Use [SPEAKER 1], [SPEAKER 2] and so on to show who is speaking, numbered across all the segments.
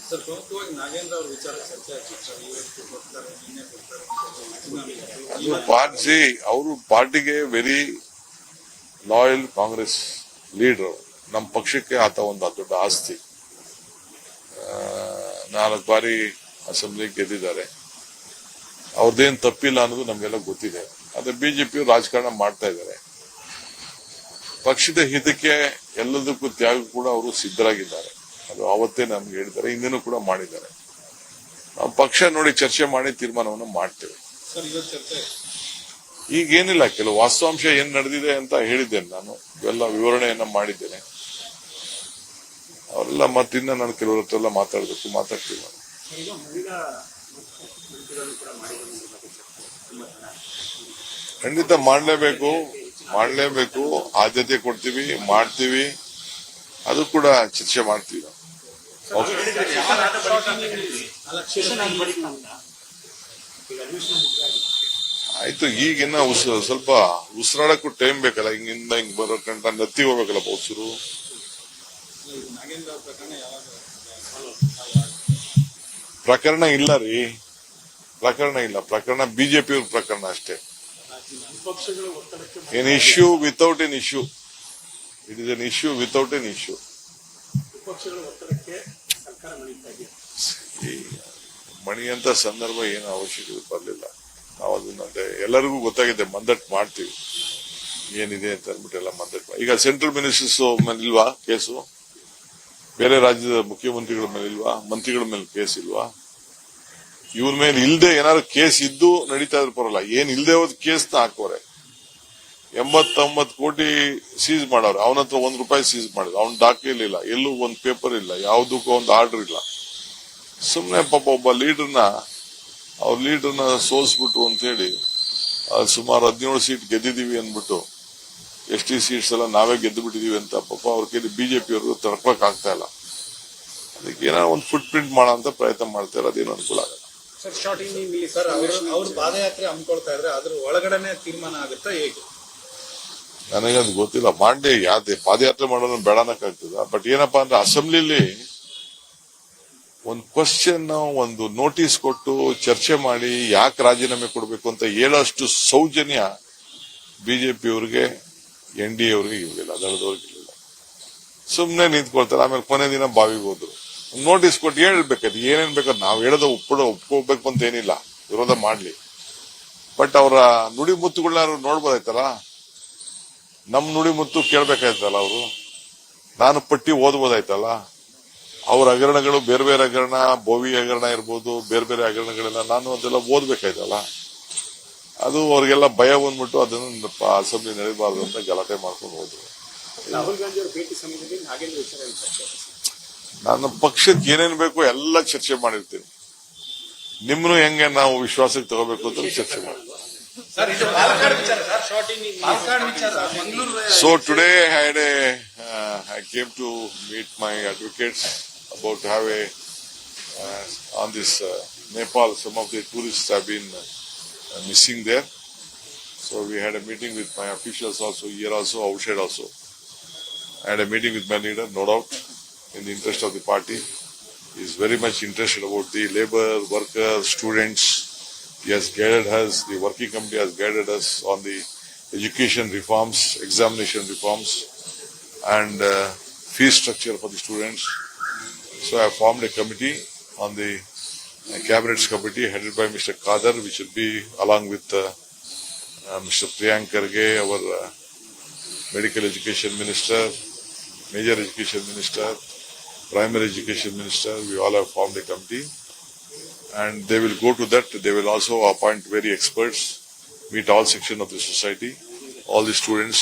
[SPEAKER 1] Sir, ಪ್ರಮುಖವಾಗಿ ನಾಗೇಂದ್ರ ಅವರ ವಿಚಾರ ಚರ್ಚೆ ಆಗ್ತಿತ್ತು ಸರ್. ಇವತ್ತು ಕೊಡ್ತಾರೆ, ನಿನ್ನೆ ಕೊಡ್ತಾರೆ.
[SPEAKER 2] ಪಾರ್ಟಿ ಅವರು ಪಾರ್ಟಿಗೆ ವೆರಿ ಲಾಯಲ್ ಕಾಂಗ್ರೆಸ್ ಲೀಡರ್. ನಮ್ಮ ಪಕ್ಷಕ್ಕೆ ಆತ ಒಂದು ದೊಡ್ಡ ಆಸ್ತಿ. 4 ಬಾರಿ ಅಸೆಂಬ್ಲಿ ಗೆದ್ದಿದ್ದಾರೆ. ಅವ್ರದ್ದೇನು ತಪ್ಪಿಲ್ಲ ಅನ್ನೋದು ನಮಗೆಲ್ಲ ಗೊತ್ತಿದೆ. ಆದ್ರೆ ಬಿಜೆಪಿ ರಾಜಕಾರಣ ಮಾಡ್ತಾ ಇದ್ದಾರೆ. ಪಕ್ಷದ ಹಿತಕ್ಕೆ ಎಲ್ಲದಕ್ಕೂ ತ್ಯಾಗ ಕೂಡ ಅವರು ಸಿದ್ಧರಾಗಿದ್ದಾರೆ. ಅದು ಅವತ್ತೇ ನಮ್ಗೆ ಹೇಳಿದ್ದಾರೆ, ಹಿಂದೆನೂ ಕೂಡ ಮಾಡಿದ್ದಾರೆ. ನಾವು ಪಕ್ಷ ನೋಡಿ ಚರ್ಚೆ ಮಾಡಿ ತೀರ್ಮಾನವನ್ನು ಮಾಡ್ತೇವೆ. ಈಗೇನಿಲ್ಲ, ಕೆಲವು ವಾಸ್ತವಾಂಶ ಏನ್ ನಡೆದಿದೆ ಅಂತ ಹೇಳಿದ್ದೇನೆ. ನಾನು ಇವೆಲ್ಲ ವಿವರಣೆಯನ್ನ ಮಾಡಿದ್ದೇನೆ. ಅವರೆಲ್ಲ ಮತ್ತಿನ್ನ ನಾನು ಕೆಲವರ ಹತ್ರ ಎಲ್ಲ ಮಾತಾಡ್ತೀವಿ ನಾನು. ಖಂಡಿತ ಮಾಡಲೇಬೇಕು. ಆದ್ಯತೆ ಕೊಡ್ತೀವಿ, ಮಾಡ್ತೀವಿ. ಅದು ಕೂಡ ಚರ್ಚೆ ಮಾಡ್ತೀವಿ. ಆಯ್ತು, ಈಗಿನ್ನ ಸ್ವಲ್ಪ ಉಸಿರಾಡಕ್ಕೂ ಟೈಮ್ ಬೇಕಲ್ಲ. ಹಿಂಗಿಂದ ಹಿಂಗ್ ಬರೋಕಂಟ ನತ್ತಿ ಹೋಗ್ಬೇಕಲ್ಲಪ್ಪ ಉಸಿರು. ಪ್ರಕರಣ ಇಲ್ಲ ರೀ, ಪ್ರಕರಣ ಬಿಜೆಪಿ ಅವ್ರ ಪ್ರಕರಣ ಅಷ್ಟೇ. An issue without an issue. It is an issue without an issue. ಮಣಿಯಂತ ಸಂದರ್ಭ ಏನು ಅವಶ್ಯಕತೆ ಬರಲಿಲ್ಲ. ನಾವು ಅದನ್ನ ಎಲ್ಲರಿಗೂ ಗೊತ್ತಾಗಿದೆ, ಮಂದಟ್ ಮಾಡ್ತೀವಿ ಏನಿದೆ ಅಂತ ಅಂದ್ಬಿಟ್ಟು ಎಲ್ಲ ಮಂದಟ್. ಈಗ ಸೆಂಟ್ರಲ್ ಮಿನಿಸ್ಟರ್ಸ್ ಮೇಲೆ ಇಲ್ವಾ ಕೇಸು? ಬೇರೆ ರಾಜ್ಯದ ಮುಖ್ಯಮಂತ್ರಿಗಳ ಮೇಲೆ ಇಲ್ವಾ? ಮಂತ್ರಿಗಳ ಮೇಲೆ ಕೇಸ್ ಇಲ್ವಾ? ಇವ್ರ ಮೇಲೆ ಇಲ್ದೆ ಏನಾದ್ರು ಕೇಸ್ ಇದ್ದು ನಡೀತಾ ಇದ್ರು ಪರಲ್ಲ. ಏನ್ ಇಲ್ದೆ ಹೋದ್ ಕೇಸ್ನ ಹಾಕೋರೆ. 89 ಕೋಟಿ ಸೀಸ್ ಮಾಡೋರು. ಅವನ ಹತ್ರ ₹1 ಸೀಸ್ ಮಾಡಿದ್ರು. ಅವ್ನ ದಾಖಲೆ ಇಲ್ಲ, ಎಲ್ಲೂ ಒಂದು ಪೇಪರ್ ಇಲ್ಲ, ಯಾವುದಕ್ಕೂ ಒಂದು ಆರ್ಡರ್ ಇಲ್ಲ. ಸುಮ್ನೆ ಪಾಪ ಒಬ್ಬ ಅವ್ರ ಲೀಡರ್ನ ಸೋಲ್ಸ್ಬಿಟ್ರು ಅಂತ ಹೇಳಿ ಸುಮಾರು 17 ಸೀಟ್ ಗೆದ್ದಿದೀವಿ ಅಂದ್ಬಿಟ್ಟು ST ಸೀಟ್ಸ್ ಎಲ್ಲ ನಾವೇ ಗೆದ್ದು ಬಿಟ್ಟಿದೀವಿ ಅಂತ ಪಾಪ ಅವ್ರ ಕೈಲಿ ಬಿಜೆಪಿ ಅವರು ತಡ್ಕೊಳಕ್ ಆಗ್ತಾ ಇಲ್ಲ. ಅದಕ್ಕೆ ಏನೋ ಒಂದು ಫುಟ್ ಪ್ರಿಂಟ್ ಮಾಡೋ ಅಂತ ಪ್ರಯತ್ನ ಮಾಡ್ತಾರೆ. ಅದೇನು ಅನುಕೂಲ ಆಗಲ್ಲ.
[SPEAKER 1] ಸರ್, ಅವ್ರು ಪಾದಯಾತ್ರೆ ಹಮ್ಮಿಕೊಳ್ತಾ ಇದ್ರೆ ಅದ್ರ ಒಳಗಡೆನೆ ತೀರ್ಮಾನ ಆಗುತ್ತಾ ಹೇಗೆ?
[SPEAKER 2] ನನಗೆ ಅದು ಗೊತ್ತಿಲ್ಲ. ಮಾಡಿ ಯಾವ್ದೇ ಪಾದಯಾತ್ರೆ ಮಾಡೋದನ್ನ ಬೇಡನಕ್ಕಾಗ್ತದ. ಬಟ್ ಏನಪ್ಪಾ ಅಂದ್ರೆ ಅಸೆಂಬ್ಲಿಲಿ ಒಂದು ಕ್ವಶನ್, ಒಂದು ನೋಟಿಸ್ ಕೊಟ್ಟು ಚರ್ಚೆ ಮಾಡಿ ಯಾಕೆ ರಾಜೀನಾಮೆ ಕೊಡಬೇಕು ಅಂತ ಹೇಳೋಷ್ಟು ಸೌಜನ್ಯ ಬಿಜೆಪಿ ಅವ್ರಿಗೆ, NDA ಅವ್ರಿಗೆ ಇರಲಿಲ್ಲ, ದಳದವ್ರಿಗೆ ಇರಲಿಲ್ಲ. ಸುಮ್ನೆ ನಿಂತ್ಕೊಳ್ತಾರೆ. ಆಮೇಲೆ ಕೊನೆ ದಿನ ಬಾವಿಗೆ ಹೋದ್ರು. ನೋಟಿಸ್ ಕೊಟ್ಟು ಹೇಳ್ಬೇಕಾದ್ರೆ ಏನೇನ್ ಬೇಕಾದ್ರೆ ನಾವು ಹೇಳೋದ ಒಪ್ಕೋಬೇಕು ಅಂತ ಏನಿಲ್ಲ, ವಿರೋಧ ಮಾಡ್ಲಿ. ಬಟ್ ಅವರ ನುಡಿ ಮುತ್ತುಗಳನ್ನ ನೋಡ್ಬೋದಾಯ್ತಲ್ಲ. ನಮ್ ನುಡಿ ಮುತ್ತು ಕೇಳ್ಬೇಕಾಯ್ತಲ್ಲ ಅವರು. ನಾನು ಪಟ್ಟಿ ಓದ್ಬೋದಾಯ್ತಲ್ಲ. ಅವ್ರ ಹಗರಣಗಳು ಬೇರೆ ಬೇರೆ ಹಗರಣ, ಬೋವಿ ಹಗರಣ ಇರ್ಬೋದು, ಬೇರೆ ಬೇರೆ ಹಗರಣಗಳೆಲ್ಲ ನಾನು ಅದೆಲ್ಲ ಓದ್ಬೇಕಾಯ್ತಲ್ಲ. ಅದು ಅವ್ರಿಗೆಲ್ಲ ಭಯ ಬಂದ್ಬಿಟ್ಟು ಅದನ್ನ ಅಸೆಂಬ್ಲಿ ನಡೀಬಾರ್ದು ಅಂತ ಗಲಾಟೆ ಮಾಡ್ಕೊಂಡು ಹೋದ್ರು.
[SPEAKER 1] ರಾಹುಲ್ ಗಾಂಧಿ ಅವರ ಭೇಟಿ ಸಮಯದಲ್ಲಿ ನಾಗೇಂದ್ರ ವಿಚಾರ
[SPEAKER 2] ನಾನು ಪಕ್ಷಕ್ಕೆ ಏನೇನ್ ಬೇಕು ಎಲ್ಲ ಚರ್ಚೆ ಮಾಡಿರ್ತೀನಿ. ನಿಮ್ನು ಹೆಂಗೆ ನಾವು ವಿಶ್ವಾಸಕ್ಕೆ ತಗೋಬೇಕು ಅಂತ ಚರ್ಚೆ ಮಾಡಿ. So today I came to meet my advocates about to have on this Nepal. Some of the tourists have been missing there. So we had a meeting with my officials also, here also, outside also. I had a meeting with my leader, no doubt, in the interest of the party. He is very much interested about the labor, workers, students. He has guided us, the working committee has guided us on the education reforms, examination reforms, and fee structure for the students. So I formed a committee on the cabinets committee headed by Mr. Kadar, which will be along with Mr. Priyank Kharge, our medical education minister, major education minister, primary education minister. We all have formed a committee. And they will go to that. They will also appoint very experts, meet all sections of the society, all the students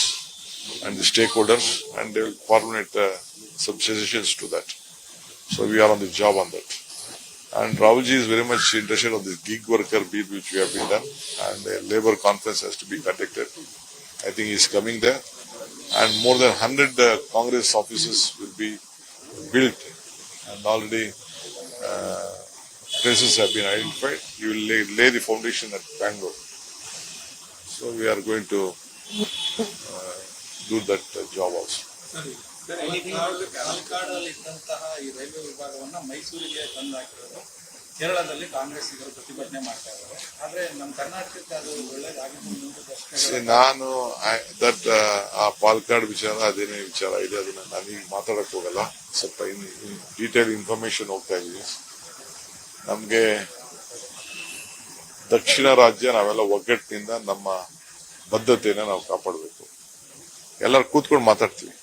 [SPEAKER 2] and the stakeholders, and they will formulate some suggestions to that. So we are on the job on that. And Rahulji is very much interested on this gig worker bill which we have been done, and a labor conference has to be conducted. I think he is coming there. And more than 100 Congress offices will be built, and already places have been identified. You will lay the foundation at Bangalore. So we are going to do that job also.
[SPEAKER 1] Sir, ಈ ಪಾಲಕ್ಕಾಡಲ್ಲಿ ಇದ್ದಂತಹ ಈ railway ವಿಭಾಗವನ್ನ ಮೈಸೂರಿಗೆ ತಂದು ಹಾಕಿರೋದು ಕೇರಳದಲ್ಲಿ ಕಾಂಗ್ರೆಸ್ಸಿಗರು ಪ್ರತಿಭಟನೆ ಮಾಡ್ತಾ ಇದ್ದಾರೆ. ಆದ್ರೆ ನಮ್ಮ ಕರ್ನಾಟಕಕ್ಕೆ ಅದು ಒಳ್ಳೇದಾಗಿದ್ದು ಮುಂದೆ ದಶಕಗಳ
[SPEAKER 2] ನಾನು ದಟ್ ಆ ಪಾಲ್ಕಾಡ್ ವಿಚಾರ ಅದೇನೇ ವಿಚಾರ ಇದೆ, ಅದನ್ನ ನಾನೀಗ ಮಾತಾಡಕ್ ಹೋಗಲ್ಲ. ಸ್ವಲ್ಪ ಡೀಟೇಲ್ ಇನ್ಫಾರ್ಮೇಶನ್ ಹೋಗ್ತಾ ಇದೀವಿ. ನಮ್ಗೆ ದಕ್ಷಿಣ ರಾಜ್ಯ ನಾವೆಲ್ಲ ಒಗ್ಗಟ್ಟಿನಿಂದ ನಮ್ಮ ಬದ್ಧತೆಯನ್ನ ನಾವು ಕಾಪಾಡಬೇಕು. ಎಲ್ಲರೂ ಕೂತ್ಕೊಂಡು ಮಾತಾಡ್ತೀವಿ.